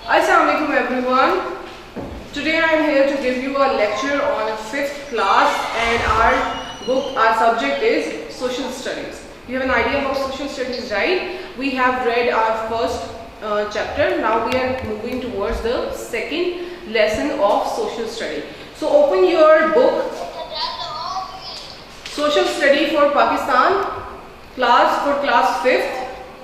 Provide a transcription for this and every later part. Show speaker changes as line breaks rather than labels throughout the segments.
Assalamualaikum everyone. Today I am here to give you a lecture on 5th class and our subject is social studies. You have an idea about social studies, right? We have read our first chapter. Now we are moving towards the second lesson of social study. So open your book, Social Study for Pakistan, class 5th.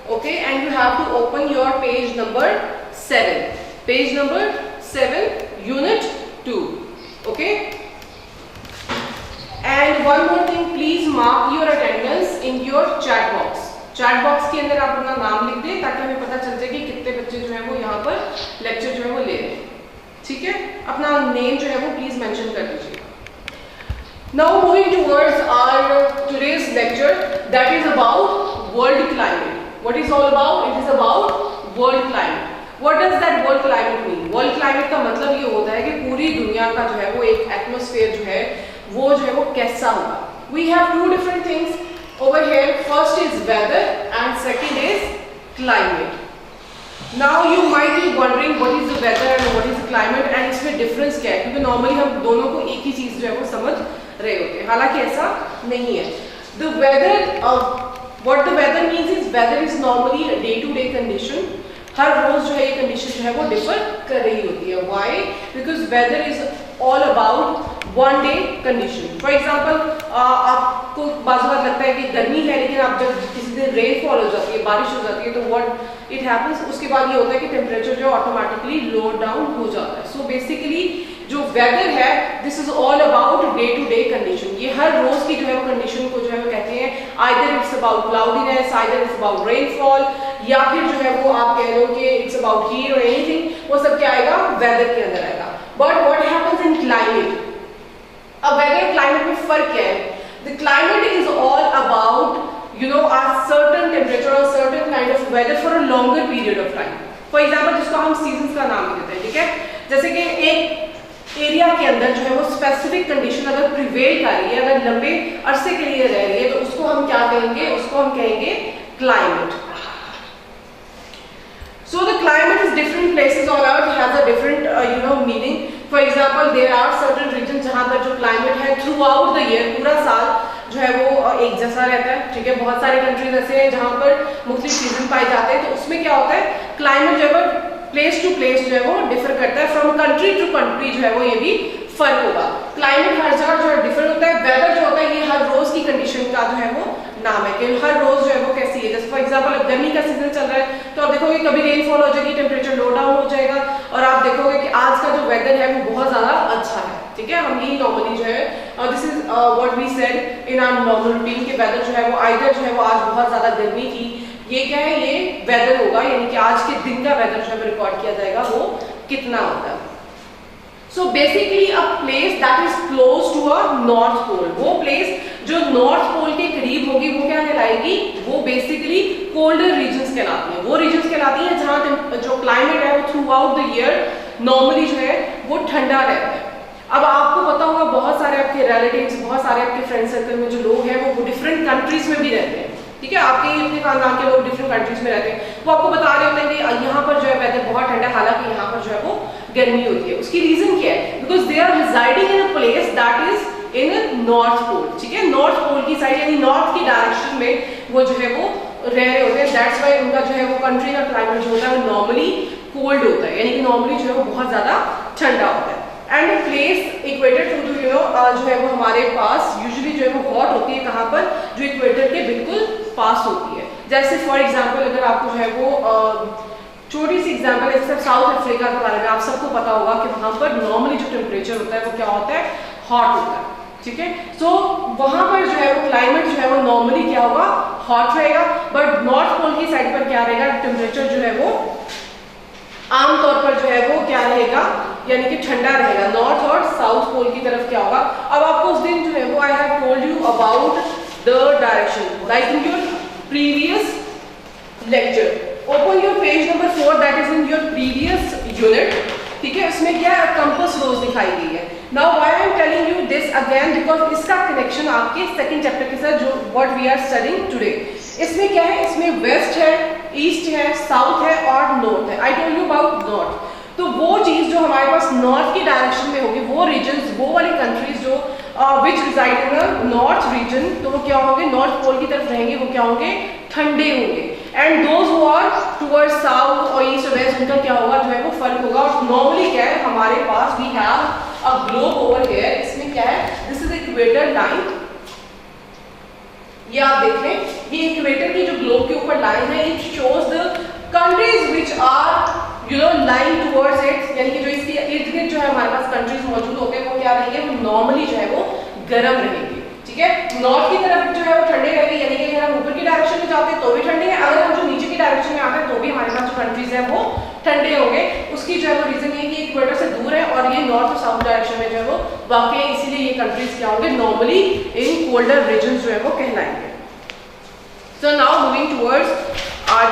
Okay, and you have to open your page number 7. Page number 7, unit 2. Okay, and one more thing, please mark your attendance in your chat box. Chat box के अंदर आप अपना नाम लिख दें ताकि हमें पता चल जाए कि कितने बच्चे जो है वो यहाँ पर लेक्चर जो है वो ले रहे हैं. ठीक है, अपना नेम जो है वो प्लीज मेंशन कर दीजिएगा. Now moving towards our today's lecture, that is about world climate. What is all about? It is about world climate. What does that world climate mean? World climate का मतलब ये होता है कि पूरी दुनिया का जो है वो एक एटमॉस्फेयर जो है वो कैसा होगा. We have two different things over here. First is weather and second is climate. Now you might be wondering what is the weather and what is the climate and इसमें difference क्या है, क्योंकि normally हम दोनों को एक ही चीज जो है वो समझ रहे होते हैं, हालांकि ऐसा नहीं है. The weather, what the weather means is weather is normally a day-to-day condition. हर रोज जो है ये कंडीशन जो है वो डिफर कर रही होती है. Why? Because weather is all about one day condition. For example, आपको बाज़ बार लगता है कि गर्मी है, लेकिन आप जब किसी दिन रेनफॉल हो जाती है, बारिश हो जाती है, तो what it happens, उसके बाद ये होता है कि टेम्परेचर जो ऑटोमेटिकली लो डाउन हो जाता है. सो बेसिकली जो वेदर है, this is all about day to day condition. ये हर रोज की जो है वो कंडीशन को जो है वो कहते हैं. Either it's about cloudiness, either it's about rainfall, या फिर जो है वो आप कह लो कि इट्स अबाउट हीट और एनीथिंग, वो सब क्या आएगा, वेदर के अंदर आएगा. But what happens in climate? अब वेदर और क्लाइमेट में फर्क क्या है? The climate is all about a certain temperature or certain kind of weather for a longer period of time. For example, जिसको हम सीजन्स का नाम देते हैं, ठीक है. जैसे कि एक एरिया के अंदर जो है वो स्पेसिफिक कंडीशन अगर प्रिवेल कर रही है, अगर लंबे अरसे के लिए रह रही है, तो उसको हम क्या कहेंगे? उसको हम कहेंगे climate. So the climate is different places on earth has a different meaning. For example, there are certain regions जहाँ पर जो climate है throughout the year, पूरा साल जो है वो एक जैसा रहता है. ठीक है, बहुत सारे कंट्रीज ऐसे हैं जहाँ पर मुख्तलिफ सीजन पाए जाते हैं. तो उसमें क्या होता है, क्लाइमेट जो है प्लेस टू प्लेस जो है वो डिफर करता है. फ्रॉम कंट्री टू कंट्री जो है वो ये भी फर्क होगा. क्लाइमेट हर जगह जो है डिफरेंट होता है. वेदर जो होता है ये हर रोज की कंडीशन का जो है वो नाम है कि हर रोज जो है वो कैसी है. जैसे फॉर एग्जांपल अब गर्मी का सीजन चल रहा है, तो आप देखोगे कभी रेनफॉल हो जाएगी, टेम्परेचर लो डाउन हो जाएगा, और आप देखोगे कि आज का जो वेदर है वो बहुत ज्यादा अच्छा है. ठीक है, हम यही नॉर्मली जो है, this is what we said in our normal routine के वेदर जो है वो आइदर जो है वो आज बहुत ज्यादा गर्मी थी, ये क्या है, ये वेदर होगा, यानी कि आज के दिन का वेदर जो है रिकॉर्ड किया जाएगा वो कितना होता है. So basically a place that is close to a north pole, वो प्लेस जो नॉर्थ पोल के करीब होगी वो क्या कहलाएगी? वो बेसिकली कोल्डर रीजन्स कहलाती हैं. वो रीजन्स कहलाती हैं जहाँ जो क्लाइमेट है वो through out the year normally जो है वो ठंडा रहता है. अब आपको पता होगा बहुत सारे आपके रिलेटिव्स, बहुत सारे आपके फ्रेंड सर्कल में जो लोग हैं वो डिफरेंट कंट्रीज में भी रहते हैं. ठीक है, आपके अपने खानदान के लोग डिफरेंट कंट्रीज में रहते हैं. वो आपको बता रहे होते हैं कि यहाँ पर जो है वेदर बहुत ठंडा है, हालांकि यहाँ पर जो है वो गर्मी होती है. उसकी रीजन क्या है? Because they are residing in a place that is in north pole. ठीक है, नॉर्थ पोल की साइड यानी नॉर्थ की डायरेक्शन में वो जो है वो रह रहे होते हैं. दैट्स वाई उनका जो है वो कंट्री का क्लाइमेट जो होता है वो नॉर्मली कोल्ड होता है, यानी कि नॉर्मली जो है वो बहुत ज्यादा ठंडा होता है. एंड प्लेस इक्वेटर टू जो है वो हमारे पास यूजुअली जो है वो हॉट होती है. कहाँ पर? जो इक्वेटर के बिल्कुल पास होती है. जैसे फॉर एग्जांपल अगर आपको जो है वो छोटी सी एग्जांपल है, जैसे साउथ अफ्रीका के बारे में आप सबको पता होगा कि वहाँ पर नॉर्मली जो टेम्परेचर होता है वो क्या होता है? हॉट होता है. ठीक है, सो वहाँ पर जो है वो क्लाइमेट जो है वो नॉर्मली क्या होगा? हॉट रहेगा. बट नॉर्थ पोल की साइड पर क्या रहेगा? टेम्परेचर जो है वो आमतौर पर जो है वो क्या रहेगा, यानी कि ठंडा रहेगा. नॉर्थ और साउथ पोल की तरफ क्या होगा? अब आपको उस दिन जो है वो I have told you about the direction like in your previous lecture. Open your page number 4 that is in your previous unit. ठीक है, इसमें क्या कंपास रोज दिखाई गई है. Now why I am telling you this again, because इसका connection आपके second chapter के साथ जो what we are studying today, इसमें क्या है? इसमें वेस्ट है, ईस्ट है, साउथ है और नॉर्थ है. I told you about north. Direction में होगी, वो रीजन्स, वो वाली कंट्रीज जो which reside in the north region, तो वो क्या होंगे, नॉर्थ पोल की तरफ रहेंगे, वो क्या होंगे, ठंडे होंगे। And those who are towards south और ईस्ट वेस्ट, उनका क्या होगा, जो है वो फर्क होगा। और नॉर्मली क्या है हमारे पास, we have a globe over here, इसमें क्या है, दिस इज इक्वेटर लाइन, ये आप देख लें, ये इक्वेटर की जो ग्लोब के ऊपर लाइन है, it shows the countries which are line towards it, यानी कि जो इसके इर्द गिर्द जो है हमारे पास कंट्रीज मौजूद होते हैं, वो क्या रहेंगे, वो नॉर्मली जो है वो गर्म रहेंगे। ठीक है, नॉर्थ की तरफ जो है वो ठंडे रहेंगे, यानी कि अगर हम ऊपर की डायरेक्शन में जाते हैं तो भी ठंडे हैं, अगर हम जो नीचे की डायरेक्शन में आते हैं तो भी हमारे पास जो कंट्रीज है वो ठंडे होंगे। उसकी जो है वो रीजन ये कि इक्वेटर से दूर है और ये नॉर्थ और साउथ डायरेक्शन में जो है वो वाकई, इसीलिए ये कंट्रीज क्या होंगे, नॉर्मली इन कोल्डर रीजन जो है वो कहलाएंगे। So now moving towards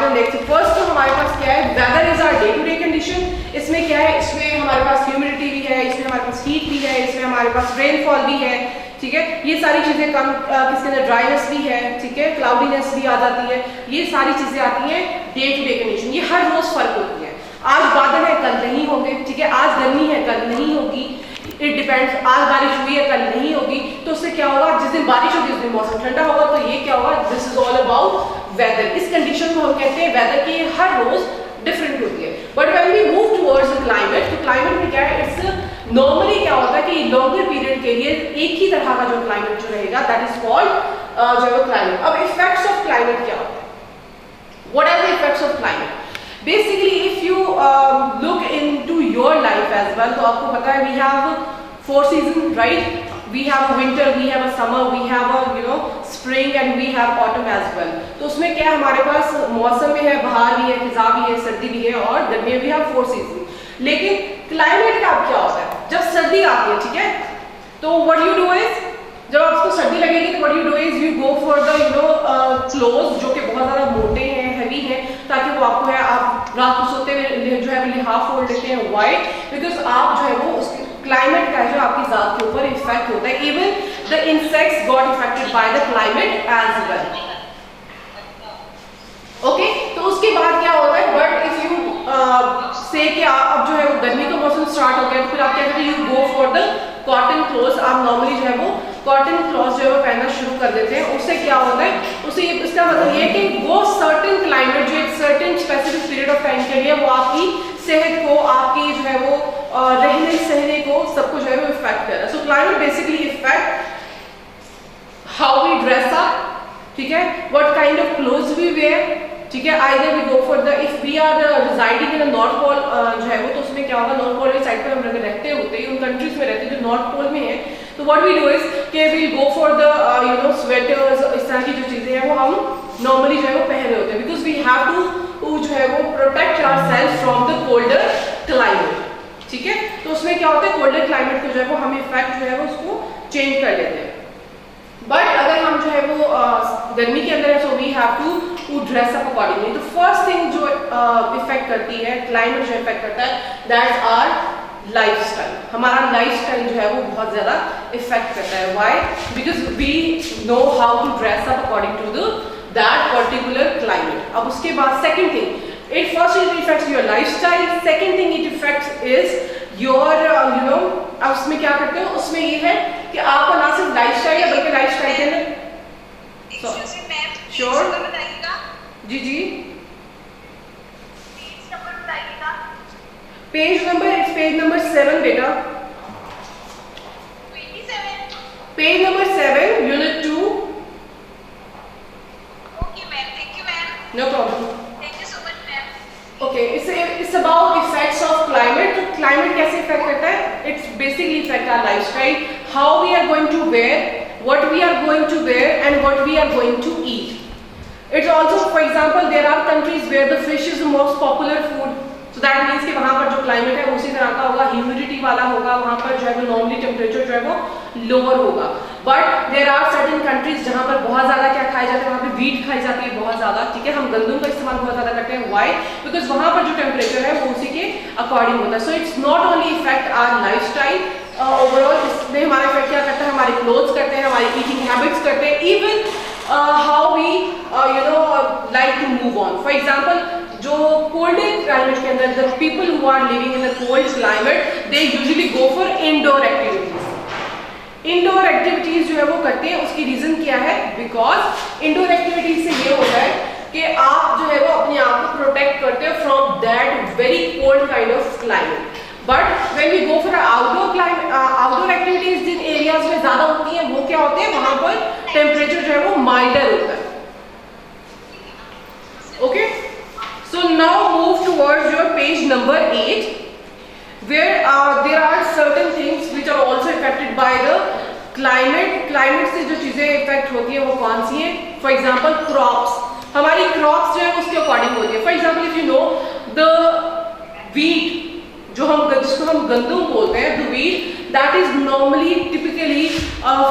the next, first तो हमारे पास क्या है, weather is our day to day condition। इसमें क्या है, इसमें हमारे पास ह्यूमिडिटी भी है, इसमें हमारे पास हीट भी है, इसमें हमारे पास रेनफॉल भी है। ठीक है, ये सारी चीजें कम, किसके अंदर ड्राइनेस भी है, ठीक है, क्लाउडीनेस भी आ जाती है, ये सारी चीजें आती हैं डे टू डे कंडीशन। ये हर रोज फर्क होती है, आज बादल है कल नहीं होंगे, ठीक है, आज गर्मी है कल नहीं होगी, इट डिपेंड्स, आज बारिश हुई है कल नहीं होगी, तो उससे क्या होगा, जिस दिन बारिश होगी उस दिन मौसम ठंडा होगा, तो ये क्या होगा, this is all about whether. इस कंडीशन को हम कहते हैं वेदर की, हर रोज डिफरेंट होती है। But when we move towards the climate, तो क्लाइमेट में क्या है, इट्स नॉर्मली क्या होता है कि लॉन्गर पीरियड के लिए एक ही तरह का जो क्लाइमेट जो रहेगा, दैट इज कॉल्ड जो है क्लाइमेट। अब इफेक्ट्स ऑफ क्लाइमेट क्या होते हैं, what are the effects of climate? Basically if you look into your life as well, तो आपको पता है we have 4 seasons, right? We have a winter, we have a summer, we have a spring and we have autumn as well. तो उसमें क्या हमारे पास मौसम में है, बहार भी है, खिज़ां भी है, सर्दी भी है और गर्मी में भी have 4 seasons। लेकिन क्लाइमेट का अब क्या होता है, जब सर्दी आती है, ठीक है, तो what you do is, जब आपको सर्दी लगेगी तो what you do is you go for the clothes जो कि बहुत ज़्यादा मोटे हैं, हैवी हैं, ताकि वो आपको है, आप रात को सोते हुए जो है लिहाफ ओढ़ लेते हैं वाइट, बिकॉज आप जो है वो उसके क्लाइमेट का जो आपकी जात के ऊपर इफेक्ट होता है। Even the insects got affected by the climate as well. Okay, तो उसके बाद क्या होता है, बट इफ यू से कि अब जो है वो गर्मी का मौसम स्टार्ट हो गया, तो फिर आप क्या करते हैं, you go for the cotton clothes. आप नॉर्मली जो है वो कॉटन क्लॉथ जो है वो पहनना शुरू कर देते हैं। उससे क्या होता है, उससे इसका मतलब ये है कि वो सर्टेन क्लाइमेट जो एक certain specific period of time के लिए वो आपकी सेहत को, आपकी जो है वो रहने सहने को, सबको जो है वो इफेक्ट कर रहा है। सो climate basically affect how we dress up, ठीक है, what kind of clothes we wear, ठीक है, either we go for the, if we are residing in north pole जो है वो, तो उसमें क्या होगा, नॉर्थ पोल की साइड पर हम रहते होते हैं, उन कंट्रीज में रहते हैं जो नॉर्थ पोल में है, तो व्हाट वी डू इज कि we go for the sweaters, इस तरह की जो चीजें हैं वो हम नॉर्मली जो है वो पहन रहे होते हैं, बिकॉज वी हैव टू जो है वो protect ourself from the colder climate. ठीक है, तो उसमें क्या होता है, कोल्डर क्लाइमेट को जो है वो हम इफेक्ट जो है वो उसको चेंज कर लेते हैं। बट अगर हम जो है वो गर्मी के अंदर है, so we have to dress up accordingly. तो फर्स्ट थिंग जो इफेक्ट करती है, क्लाइमेट जो इफेक्ट करता है, दैट्स आर लाइफस्टाइल। हमारा लाइफस्टाइल जो है वो बहुत ज्यादा इफेक्ट करता है। Why? Because we know how to dress up according to the that particular climate. अब उसके बाद second thing, it first it affects your lifestyle, second thing it affects is your अब उसमें क्या करते हो, उसमें ये है कि आपका ना सिर्फ लाइफस्टाइल है बल्कि लाइफस्टाइल के अंदर श्योर जी जी page number, it's page number 7 बेटा, page number 7 unit 2।
Okay ma'am, thank you ma'am,
no problem.
Okay,
it's about effects of climate. तो climate कैसे इफेक्ट करता है? It's basically affect our lifestyle, how we are going to wear, what we are going to wear, and what we are going to eat. It's also, for example, there are countries where the fish is the most popular food. So that means कि वहाँ पर जो climate है उसी तरह का होगा, humidity वाला होगा, वहाँ पर जो है वो normally temperature जो है वो lower होगा. But there are certain countries जहाँ पर बहुत ज़्यादा क्या खाया जाता है, वहाँ पे wheat खाई जाती है बहुत ज़्यादा, ठीक है, हम गंदम का इस्तेमाल बहुत ज़्यादा करते हैं. Why? Because वहाँ पर जो temperature है वो उसी के according होता है. So it's not only affect our lifestyle, overall इसमें हमारा effect क्या करता है, हमारे clothes करते हैं, हमारी eating habits करते हैं, even how we like to move on. For example, जो कोल्ड क्लाइमेट के अंदर the people who are living in the cold climate they usually go for indoor activities. Indoor activities जो है वो करते हैं, उसकी रीजन क्या है? बिकॉज इंडोर एक्टिविटीज से ये होता है कि आप जो है वो अपने आप को प्रोटेक्ट करते हो from that very cold kind of climate. But when we go for outdoor activities जिन एरियाज में ज्यादा होती हैं वो क्या होते हैं, वहां पर टेम्परेचर जो है वो माइल्डर होता है। Okay, so now move towards your page number 8, where there are certain things which are also affected by the climate. Climate से जो चीजें इफेक्ट होती है वो कौन सी है? For example, crops. हमारी crops जो है उसके अकॉर्डिंग होती है। For example, if you know the wheat, जिसको हम गंदम बोलते हैं, the wheat that is normally typically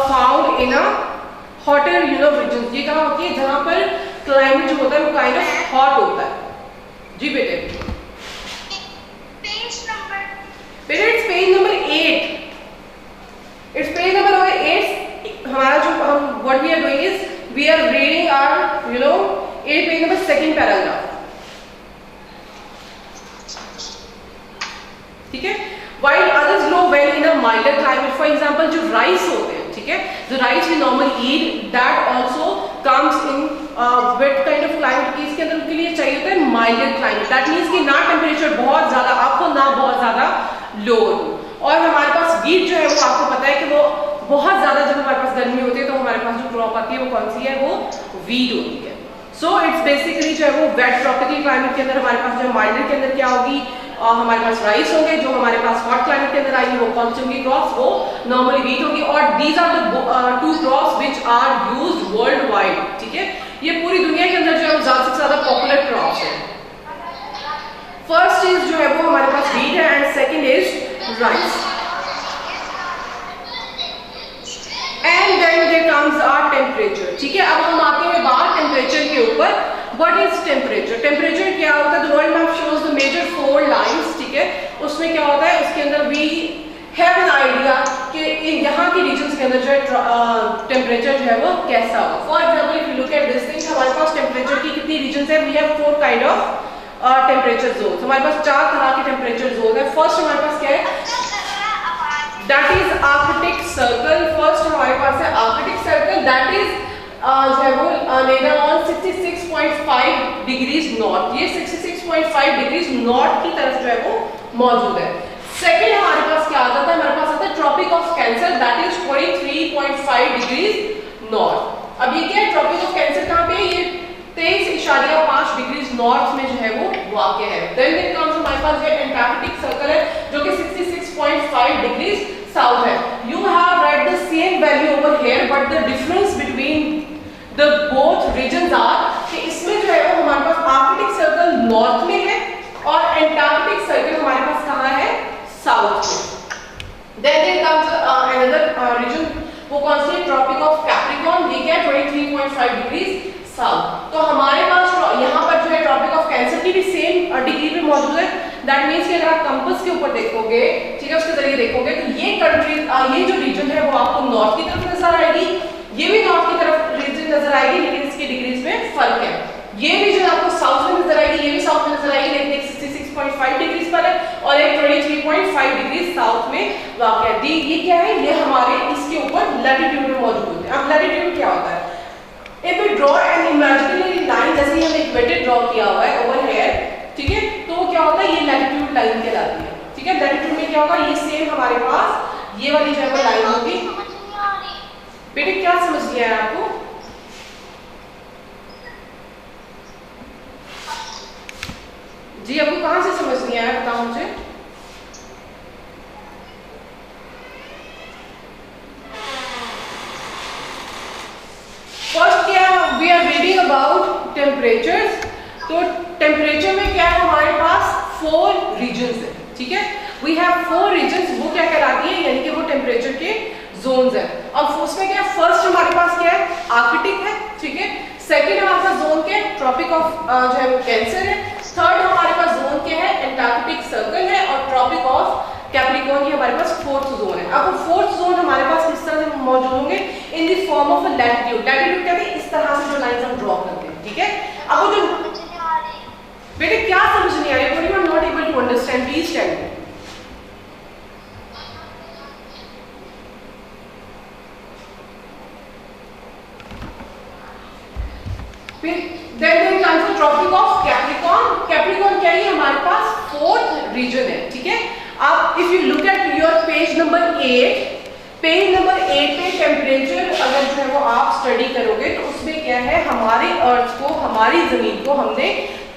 found in a hotter regions। ये कहाँ होती है? जहाँ पर क्लाइमेट जो होता है वो काइंड ऑफ हॉट होता है। जी बेटे, बेटे it's page number 8। It's page number 8। हमारा जो हम what we are doing is we are reading our page number 2 paragraph. ठीक है। While others grow well in a milder climate, for example, जो राइस होते हैं, ठीक है, the rice we normally eat that also comes in wet kind of climate। इसके अंदर उनके लिए चाहिए होता है milder climate। That means कि ना टेम्परेचर बहुत ज्यादा अप हो ना बहुत ज्यादा लो हो। और हमारे पास wheat जो है वो आपको पता है कि वो बहुत ज्यादा, जब हमारे पास गर्मी होती है तो हमारे पास जो क्रॉप आती है वो कौन सी है? वो wheat होती है। So it's basically जो है वो वेट ट्रॉपिकल क्लाइमेट के अंदर हमारे पास जो माइल्डर के अंदर क्या होगी, हमारे पास राइस होंगे। जो हमारे पास हॉट क्लाइमेट के अंदर आएगी वो कौन सी होंगी क्रॉप्स? वो नॉर्मली व्हीट होगी। और these are the 2 crops which are used world wide. ठीक है, ये पूरी दुनिया के अंदर जो है ज्यादा से ज्यादा पॉपुलर क्रॉप्स है। फर्स्ट चीज जो है वो हमारे पास व्हीट है and second is rice. And then there comes our temperature. ठीक है, अब हम आते हैं बात टेम्परेचर के ऊपर। What is temperature? Temperature क्या होता है? The world map shows the major 4 lines। ठीक है, उसमें क्या होता है? उसके अंदर we have an idea कि यहाँ के regions के अंदर जो है टेम्परेचर जो है वो कैसा होगा। For example, if you look at this thing, हमारे पास टेम्परेचर की कितनी regions है? We have 4 kind of temperature zones। हमारे पास 4 तरह के टेम्परेचर जोन है। फर्स्ट हमारे पास क्या है? That is Arctic Circle। First हमारे पास है Arctic Circle, that is जो है वो लेडर ऑन 66.5 डिग्रीज नॉर्थ। ये 66.5 डिग्रीज नॉर्थ की तरफ जो है वो मौजूद है। सेकंड हमारे पास क्या आता है? हमारे पास आता है tropic of cancer, that is 23.5 degrees north. अब ये क्या है? ट्रॉपिक ऑफ कैंसर कहाँ पे है? ये 23.5 डिग्रीज नॉर्थ में जो है वो वाक़ है। देन देयर कम्स हमारे पास ये एंटार्क्टिक सर्कल है जो कि 66.5 डिग्रीज साउथ है। You have read the same value over here, but the difference between the both regions are कि इसमें जो है वो हमारे पास आर्कटिक सर्कल नॉर्थ में है और एंटार्क्टिक सर्कल हमारे पास कहाँ है? साउथ में। Then there comes another region, वो कौन सी? Tropic of Capricorn. ये क्या है? 23.5 डिग्रीज साउथ। तो हमारे पास यहाँ पर जो है ट्रॉपिक ऑफ कैंसर की भी सेम डिग्री पे मौजूद है। दैट मीन्स कि अगर आप कंपास के ऊपर देखोगे, ठीक है, उसके जरिए देखोगे तो ये कंट्री, ये जो रीजन है वो आपको नॉर्थ की तरफ नजर आएगी, ये भी नॉर्थ की तरफ रीजन नजर आएगी, लेकिन इसकी डिग्रीज में फर्क है। ये रीजन आपको साउथ में नजर आएगी, ये भी साउथ में नजर आएगी, लेकिन एक 66.5 डिग्रीज पर है और एक 23.5 डिग्री साउथ में वाक़ है। ये क्या है? ये हमारे इसके ऊपर लैटिट्यूड में मौजूद है। अब लैटिट्यूड क्या होता है? If we draw an imaginary line, जैसे हमने इक्वेटर ड्रॉ किया हुआ है ओवर हेयर, ठीक है, तो क्या होता है? ये लैटिट्यूड लाइन कहलाती है। ठीक है, लैटिट्यूड में क्या होगा? ये सेम हमारे पास ये वाली जो है लाइन होगी। बेटे क्या समझ लिया है आपको? जी आपको कहाँ से समझ नहीं आया? बताओ मुझे। फर्स्ट क्या, we are reading about temperatures. तो टेम्परेचर में क्या है? हमारे पास 4 रीजन्स है। ठीक है, वी हैव 4 रीजन्स। वो क्या कहलाती है? यानी कि वो टेम्परेचर के जोन्स है। अब उसमें क्या, फर्स्ट हमारे पास क्या है? आर्कटिक है। ठीक है, सेकंड हमारे पास जोन क्या है? ट्रॉपिक ऑफ जो है वो कैंसर है। थर्ड हमारे पास जोन क्या है? एंटार्क्टिक सर्कल है। और ट्रॉपिक ऑफ कैप्रिकॉर्न, ये हमारे पास 4th जोन है। अब 4th जोन हमारे पास किस तरह से मौजूद होंगे? In the form of a latitude. Latitude कहते हैं इस तरह से जो लाइंस हम ड्रॉ करते हैं। ठीक है, अब वो जो बेटे क्या समझ नहीं आ रही? What you are not able to understand, please tell me. Then there comes the Tropic of Capricorn. Capricorn क्या है? हमारे पास फोर्थ रीजन है, ठीक है। अब if you look at your page number 8, page number 8 पे टेम्परेचर अगर जो है वो आप स्टडी करोगे तो उसमें क्या है, हमारे अर्थ को, हमारी जमीन को हमने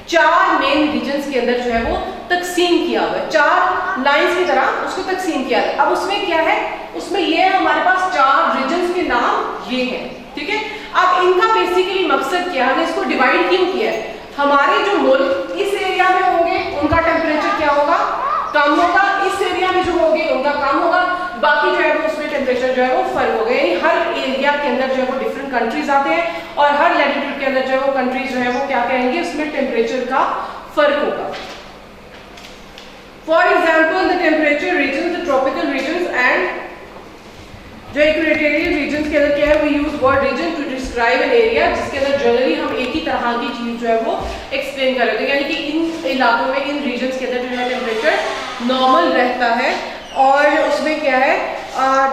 4 मेन रीजन्स के अंदर जो है वो तकसीम किया हुआ है, 4 लाइंस की तरह उसको तकसीम किया है। अब उसमें क्या है, उसमें ये हमारे पास 4 रीजन्स के नाम ये हैं, ठीक है। अब इनका बेसिकली मकसद क्या है, इसको डिवाइड क्यों किया है? हमारे जो मुल्क इस एरिया में होंगे उनका टेम्परेचर क्या होगा, कम होगा, इस एरिया में जो होंगे उनका कम होगा, बाकी जो है वो उसमें टेम्परेचर जो है वो फर्क होगा। यानी हर एरिया के अंदर जो है वो डिफरेंट कंट्रीज आते हैं और हर लैटिट्यूड के अंदर जो है वो कंट्रीज जो है वो क्या कहेंगे, उसमें टेम्परेचर का फर्क होगा। For example the temperature region, the tropical region and जो इक्वेटोरियल रीजन के अंदर क्या है, we use word region to describe an area जिसके अंदर जनरली हम एक ही तरह की चीज जो है वो एक्सप्लेन कर रहे थे। यानी कि इन इलाकों में, इन रीजन्स के अंदर जो है टेम्परेचर नॉर्मल रहता है और उसमें क्या है,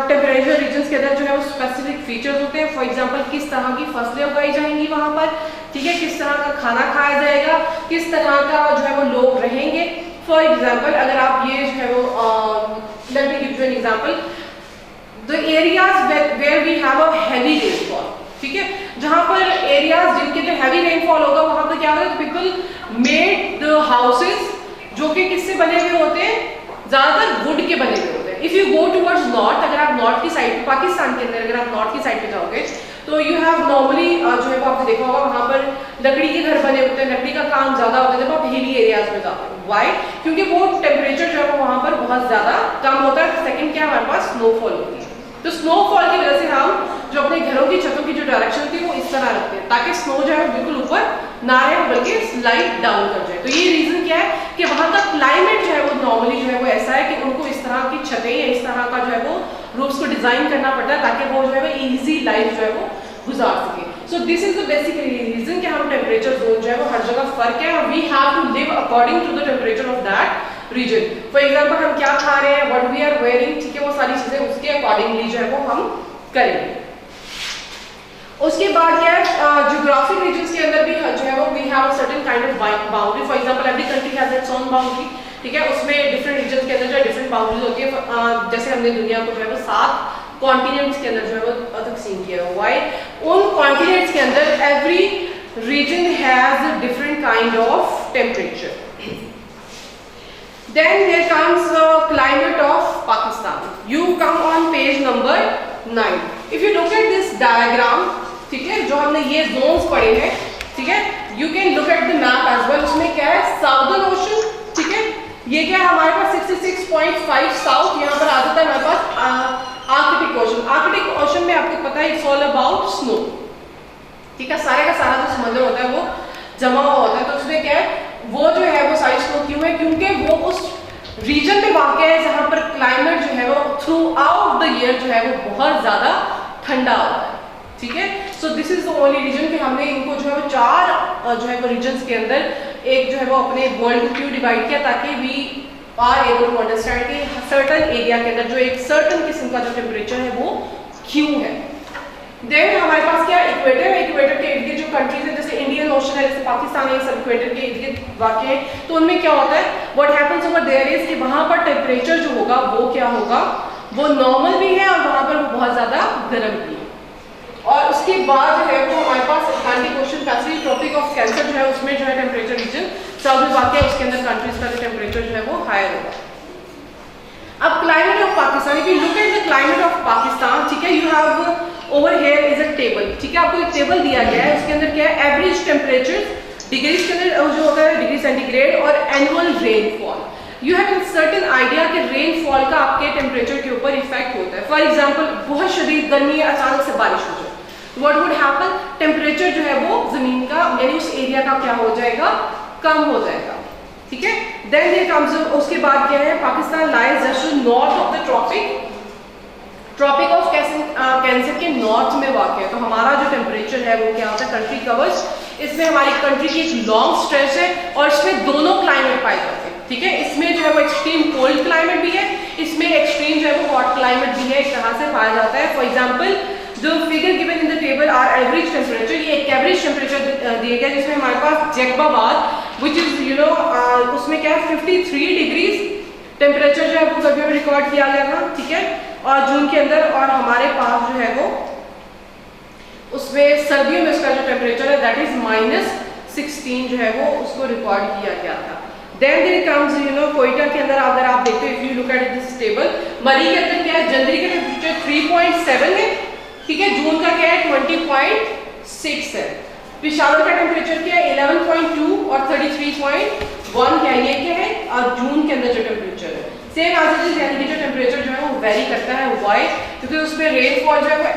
टेम्परेचर रीजन्स के अंदर जो है वो स्पेसिफिक फीचर्स होते हैं। फॉर एग्जांपल किस तरह की फसलें उगाई जाएंगी वहाँ पर, ठीक है, किस तरह का खाना खाया जाएगा, किस तरह का जो है वो लोग रहेंगे। फॉर एग्जाम्पल अगर आप ये जो है वो let me give you an example, The areas where we have a heavy rainfall, ठीक है, जहां पर एरियाज जिनके अंदर हैवी रेनफॉल होगा वहां पर क्या होता है, पीपल मेड द हाउसेस जो कि किससे बने हुए होते हैं, ज्यादातर वुड के बने हुए होते हैं। If you go towards north, अगर आप नॉर्थ की साइड, पाकिस्तान के अंदर अगर आप नॉर्थ की साइड पे जाओगे तो यू हैव नॉर्मली जो है वो आपने देखा होगा वहां पर लकड़ी के घर बने होते हैं, लकड़ी का काम ज्यादा होता है जब आप हिली एरियाज में जाते हो। वाई? क्योंकि वो टेम्परेचर जो है वो वहां पर बहुत ज्यादा कम होता है। सेकंड क्या, हमारे पास स्नोफॉल होती है, तो स्नोफॉल की वजह से हम जो अपने घरों की छतों की जो डायरेक्शन होती है वो इस तरह रखते हैं ताकि स्नो जो है बिल्कुल ऊपर ना रहे बल्कि स्लाइड डाउन कर जाए। तो ये रीजन क्या है कि वहां का क्लाइमेट जो है वो नॉर्मली जो है वो ऐसा है कि उनको इस तरह की छतें या इस तरह का जो है वो रूफ्स को डिजाइन करना पड़ता है ताकि वो जो है वो इजी लाइफ जो है वो गुजार सके। So this is the basic reason कि हम टेम्परेचर जोन जो है वो हर जगह फर्क है और we have to live according to the temperature of that region. For example हम क्या खा रहे हैं, व्हाट वी आर वेयरिंग, ठीक है, वो सारी चीजें उसके अकॉर्डिंगली जो है वो हम करेंगे। उसके बाद क्या है, ज्योग्राफिक रीजन्स के अंदर भी जो है वो we have a certain kind of boundary. For example every country has its own boundary, ठीक है, उसमें डिफरेंट रीजन्स के अंदर जो डिफरेंट बाउंड्रीज होती है। जैसे हमने दुनिया को जो है वो 7 कॉन्टिनेंट्स के अंदर जो है वो तकसीम किया है। व्हाई? उन कॉन्टिनेंट्स के अंदर every region has a different kind of temperature. Then there comes the climate of Pakistan. You come on page number 9. If you look at this diagram, ठीक है, जो हमने ये zones पढ़े हैं, ठीक है, you can look at the map as well. उसमें क्या है, Southern Ocean, ठीक है, ये क्या है हमारे पास 66.5 साउथ, यहाँ पर आ जाता है हमारे पास आर्कटिक ओशन। आर्कटिक ओशन में आपको पता है इट्स ऑल अबाउट स्नो, ठीक है, सारे का सारा जो समुद्र होता है वो जमा हुआ होता है। तो उसमें क्या है, वो जो है वो साइड स्नो क्यों है, क्योंकि वो उस रीजन में वाक़ है जहां पर क्लाइमेट जो है वो थ्रू आउट द ईयर जो है वो बहुत ज्यादा ठंडा होता है, ठीक है। So this is the only reason कि हमने इनको जो है वो 4 जो है वो रीजन्स के अंदर एक जो है वो अपने वर्ल्ड को क्यों डिवाइड किया, ताकि we are able to understand कि सर्टन एरिया के अंदर जो एक सर्टन किस्म का जो टेम्परेचर है वो क्यों है। देन हमारे पास क्या, इक्वेटर है, इक्वेटर के इर्द गिर्द जो कंट्रीज है जैसे इंडियन ओशन है, जैसे पाकिस्तान है, सब इक्वेटर के इर्द गिर्द वाक़ है। तो उनमें क्या होता है, what happens over there is कि वहां पर टेम्परेचर जो होगा वो क्या होगा, वो नॉर्मल भी है और वहां पर वो बहुत ज्यादा गर्म भी है। और उसके बाद जो है वो हमारे पास Atlantic ocean Pacific tropic of cancer जो है उसमें जो है टेम्परेचर रीजन साउथ में वाक़ है, उसके अंदर कंट्रीज का जो टेम्परेचर जो है वो हायर होगा। अब climate of Pakistan, if you look at the climate of Pakistan, ठीक है, you have over here is a table, ठीक है, आपको एक टेबल दिया गया है, उसके अंदर क्या है, एवरेज टेम्परेचर डिग्रीज के अंदर जो होता है डिग्री सेंटीग्रेड और annual rainfall. You have a certain idea कि रेनफॉल का आपके टेम्परेचर के ऊपर इफेक्ट होता है। फॉर एग्जांपल बहुत शदीद गर्मी है, अचानक से बारिश हो जाए, व्हाट वुड हैपन, टेम्परेचर जो है वो जमीन का यानी उस एरिया का क्या हो जाएगा, कम हो जाएगा, ठीक है। देन देयर कम्स, उसके बाद क्या है, Pakistan lies just north of the tropic, tropic of cancer के नॉर्थ में वाक़ है। तो हमारा जो टेम्परेचर है वो क्या होता है, कंट्री कवर्स इसमें हमारी कंट्री की एक लॉन्ग स्ट्रेच है और इसमें दोनों क्लाइमेट पाए जाते हैं, ठीक है। इसमें जो है वो एक्सट्रीम कोल्ड क्लाइमेट भी है, इसमें एक्सट्रीम जो है वो हॉट क्लाइमेट भी है, एक तरह से पाया जाता है। फॉर एग्जाम्पल जो figure given in the table are average temperature, ये एक एवरेज टेम्परेचर दिए गया जिसमें हमारे पास जैकबाबाद विच इज उसमें क्या है 53 डिग्रीज टेम्परेचर जो है वो कभी रिकॉर्ड किया गया था, ठीक है, और जून के अंदर। और हमारे पास जो है वो उसमें सर्दियों में उसका जो टेम्परेचर है दैट इज -16 जो है वो उसको रिकॉर्ड किया गया था। देन देयर कम्स कोयटा के अंदर अगर आप देखते हो, if you look at this table, मरी के अंदर क्या है, जनवरी का टेम्परेचर 3.7 है, ठीक है, जून का क्या है 20.6 है। पेशावर का टेम्परेचर क्या है 11.2 और 33.1 क्या है, ये क्या है, और जून के अंदर जो टेम्परेचर है सेम एज इट इज, यानी कि जो टेम्परेचर जो है वो वेरी करता है। व्हाई? क्योंकि उसमें रेनफॉल जो है वो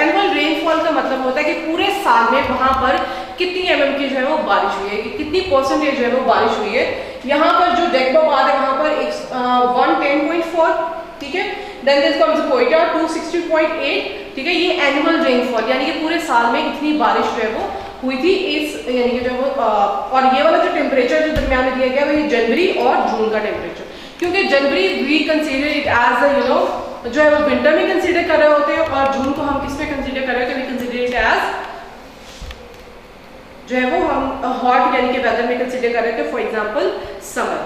एनुअल रेनफॉल का मतलब होता है कि पूरे साल में वहां पर कितनी mm की जो है वो बारिश हुई है, कितनी परसेंटेज जो है वो बारिश हुई है। यहाँ पर जो जैकबाबाद है वहां पर 110.4, ठीक है। देन दिस कम्स कोयटा 260.8, ठीक है, ये एनुअल रेनफॉल यानी कि पूरे साल में इतनी बारिश जो है वो हुई थी इस यानी कि जो वो और ये वाला जो टेम्परेचर जो दरमियान में दिया गया वो ये जनवरी और जून का टेम्परेचर, क्योंकि January we consider it as जो है वो विंटर में कंसीडर कर रहे होते हैं और जून को हम किस में कंसीडर कर रहे हैं, वी कंसीडर इट एज जो है वो हम हॉट यानी कि वेदर में कंसीडर कर रहे थे, फॉर एग्जांपल समर।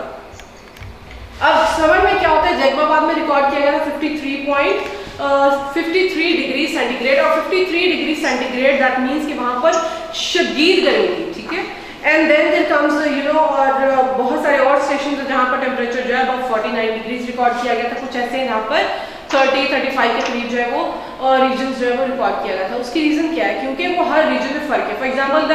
अब समर में क्या होता है, जैकबाबाद में रिकॉर्ड किया गया था 53 डिग्री सेंटीग्रेड, और 53 डिग्री सेंटीग्रेड दैट मीन्स कि वहां पर शदीद गर्मी थी, ठीक है। एंड देन देयर कम्स और बहुत सारे और स्टेशन जहां पर टेम्परेचर जो है अबाउट 49 डिग्रीज रिकॉर्ड किया गया था, कुछ ऐसे यहाँ पर 30-35 के करीब जो है वो रीजन्स जो है वो रिकॉर्ड किया गया था। उसकी रीजन क्या है, क्योंकि वो हर रीजन में फर्क है। For example the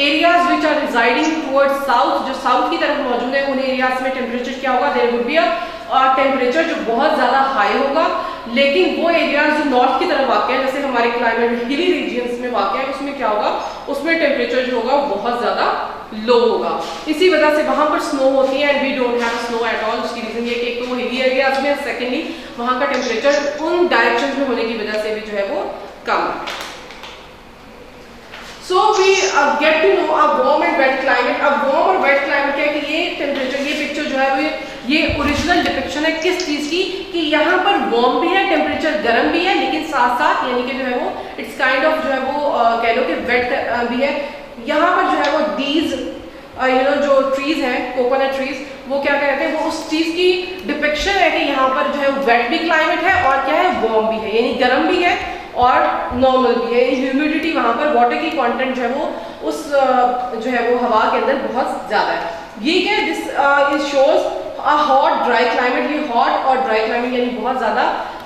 areas which are residing towards south, जो साउथ की तरफ मौजूद है, उन एरियाज में टेम्परेचर क्या होगा, there would be a temperature जो बहुत ज्यादा हाई होगा। लेकिन वो एरियाज जो नॉर्थ की तरफ वाक़ है, जैसे हमारे क्लाइमेट हिली रीजन्स में वाक़ है, उसमें क्या होगा, उसमें टेम्परेचर जो होगा वो बहुत ज्यादा लो होगा। इसी वजह से वहां पर स्नो होती है and we don't have snow at all. उसकी रीजन ये कि एक तो वो हिली एरियाज में, सेकेंडली वहां का टेम्परेचर उन डायरेक्शन में होने की वजह से भी जो है वो कम है। So we get to know a warm and wet climate. अब वार्म और वेट क्लाइमेट क्या है कि ये टेम्परेचर, ये पिक्चर जो है ये ओरिजिनल डिपिक्शन है किस चीज की, कि यहाँ पर वार्म भी है, टेम्परेचर गर्म भी है, लेकिन साथ साथ यानी कि जो है वो इट्स काइंड ऑफ जो है वो कह लो कि वेट भी है। यहाँ पर जो है वो दीज जो ट्रीज हैं, कोकोनट ट्रीज, वो क्या कहते हैं, वो उस चीज की डिपिक्शन है कि यहाँ पर जो है वेट भी क्लाइमेट है और क्या है, वार्म भी है, यानी गर्म भी है और नॉर्मल भी है। ह्यूमिडिटी वहां पर वाटर की कंटेंट जो है वो उस जो है वो हवा के अंदर बहुत ज्यादा है। ये क्या है, this is shows a hot dry climate. ये हॉट और ड्राई क्लाइमेट यानी बहुत ज्यादा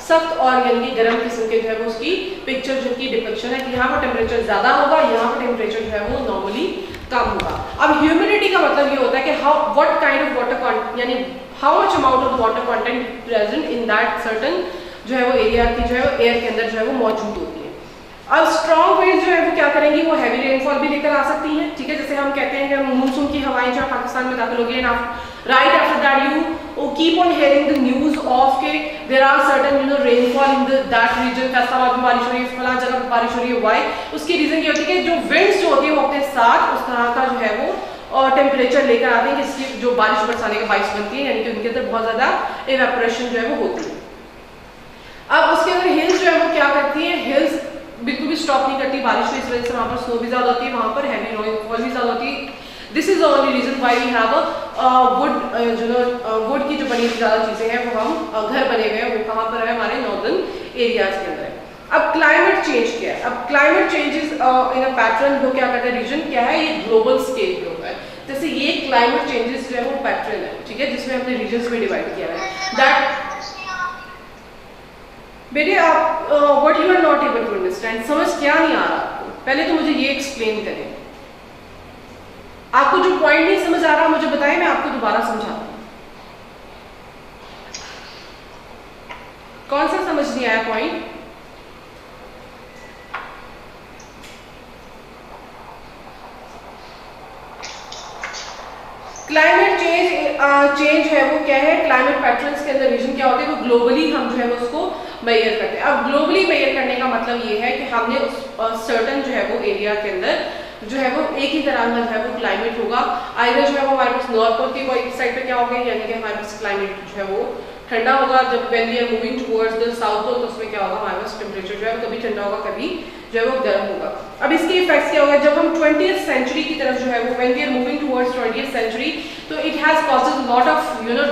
सख्त और यानी कि गर्म किस्म के जो है वो उसकी पिक्चर जो की डिपिक्शन है कि यहाँ पर टेम्परेचर ज्यादा होगा, यहाँ पर टेम्परेचर जो है वो नॉर्मली कम होगा। अब ह्यूमिडिटी का मतलब ये होता है कि how what kind of water यानी how much amount of water content present in that certain जो है वो एरिया की जो है वो एयर के अंदर जो है वो मौजूद होती है। अब स्ट्रॉन्ग वेव्स जो है वो क्या करेंगी, वो हैवी रेनफॉल भी लेकर आ सकती हैं, ठीक है। जैसे हम कहते हैं कि मानसून की हवाएं जो पाकिस्तान में दाखिल होगी, right after that you keep on hearing the news of के there are certain rainfall in that region, Faisalabad में बारिश हो रही है, फलां जगह पर बारिश हो रही है। व्हाई? उसकी रीजन ये होती है कि जो विंड्स जो होती है वो अपने साथ उस तरह का जो है वो और टेम्परेचर लेकर आते हैं जिसकी जो बारिश बरसाने का बाइस बनती है, यानी कि उनके अंदर बहुत ज्यादा इवेपोरेशन जो है वो होती है। अब उसके अंदर हिल्स जो है वो क्या करती है, हिल्स बिल्कुल भी स्टॉप नहीं करती बारिश को, इस वजह से वहाँ पर स्नो भी ज्यादा होती है, वहाँ पर हैवी रेनफॉल भी ज्यादा होती है। This is the only reason why we have wood wood की जो बनी ज्यादा चीजें हैं वो हम घर बने हुए हैं, वो कहाँ पर है, हमारे नॉर्दर्न एरियाज के अंदर है। अब क्लाइमेट चेंज क्या है, अब climate changes in a pattern वो क्या करता है, रीजन क्या है, ये ग्लोबल स्केल पे होता है। जैसे ये क्लाइमेट चेंजेस जो है वो पैटर्न है, ठीक है, जिसमें हमने रीजन्स में डिवाइड किया है। दैट बेटे आप what you are not able to understand, समझ क्या नहीं आ रहा आपको, पहले तो मुझे ये एक्सप्लेन करें। आपको जो पॉइंट नहीं समझ आ रहा मुझे बताएं, मैं आपको दोबारा समझाता हूँ। कौन सा समझ नहीं आया पॉइंट? क्लाइमेट चेंज है वो क्या है, क्लाइमेट पैटर्न्स के अंदर रीजन क्या होते हैं, वो ग्लोबली हम जो है वो उसको मेजर करते हैं। अब ग्लोबली मेजर करने का मतलब ये है कि हमने उस सर्टन जो है वो एरिया के अंदर जो है वो एक ही तरह का जो है वो क्लाइमेट होगा। आइदर जो है वो हमारे पास नॉर्थ पोल की साइड पे क्या होगा, यानी कि हमारे पास क्लाइमेट जो है वो ठंडा होगा। जब when we are moving towards the south pole तो उसमें क्या होगा, हमारे पास टेम्परेचर जो है वो कभी ठंडा होगा, कभी जो है वो गर्म होगा। अब इसके इफेक्ट्स क्या होगा, जब हम 20th सेंचुरी की तरफ जो है वो when we are moving towards 20th century, तो it has caused lot of